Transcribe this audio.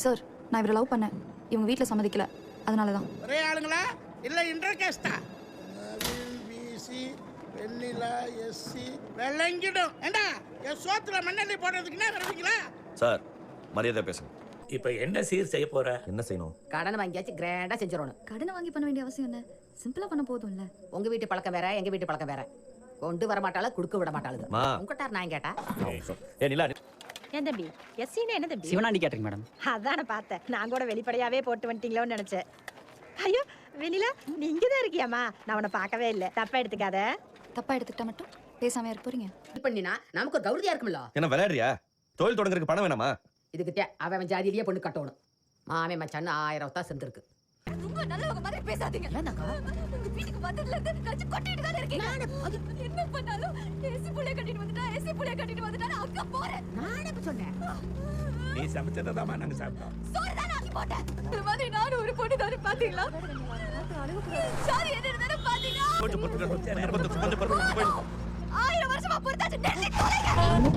Sir, நான் இவரை love பண்ணேன். இவங்க வீட்டில் சம்மதிக்கல. அதனால தான். ஒரே ஆளுங்களா இல்லை இன்டர்கேஸ்டா? பிசி வெண்ணிலா எஸ்சி வெள்ளங்கிடும். ஏண்டா என் சோத்துல மண்ணெண்ணெய் போடுறதுக்குன்னா வருவீங்களா? சார், மரியாதை பேசுங்க. இப்ப என்ன சீர் செய்ய போற? என்ன செய்யணும்? கடன் வாங்கியாச்சு கிராண்டா செஞ்சிடணும். கடனை வாங்கி பண்ண வேண்டிய அவசியம் என்ன? சிம்பிளா பண்ண போதும்ல. உங்க வீட்டு பழக்கம் வேற, எங்க வீட்டு பழக்கம் வேற. கொண்டு வர மாட்டாள, குடுக்க விட மாட்டாளுங்க. மா. உங்கட்டார் நான் கேட்டா ஏ நிலா, ஏன் தம்பி எஸ்சின்னா என்ன தம்பி? Sivanandi catering madam. அதான பார்த்தேன். நான் கூட வெளிப்படையாவே போட்டு வந்துட்டீங்களோன்னு நினைச்சேன். ஐயோ வெண்ணிலா, நீ இங்கதான் இருக்கியாமா? நான் உன்னை பார்க்கவே இல்லை, தப்பா எடுத்துக்காத. தப்பா எடுத்துக்கிட்டா மட்டும் பேசாம இருக்க போறீங்க? இது பண்ணினா நமக்கு ஒரு கௌரதியா இருக்கும்ல. என்ன விளையாடுறியா? தொழில் தொடங்குறதுக்கு பணம் வேணாமா? இதுக்கு அவன் ஜாதியிலேயே பொண்ணு கட்டணும். மாமே மச்சான்னு 1000 தான் சேர்ந்துருக்கு. ரொம்ப நல்லவங்க மாதிரி பேசாதீங்க. ஏன்னாக்கா உங்க வீட்டுக்கு வந்ததுல இருந்து கட்சி கொட்டிட்டு தான் இருக்கீங்க. என்ன பண்ணாலும் ஏசி புள்ளைய கட்டிட்டு வந்துட்டா, ஏசி புள்ளைய கட்டிட்டு வந்துட்டா அக்கா போறேன். நான் எப்ப சொன்னேன்? நீ சமைச்சதான் நாங்க சாப்பிட்டோம். சோறு தான ஆக்கி போட்டேன். இந்த மாதிரி நானும் ஒரு பொண்ணு தானே பாத்தீங்களா? சாரி, என்ன தானே பாத்தீங்களா? 1000 வருஷமா பொறுத்தாச்சு. நெல்லி தொலைங்க.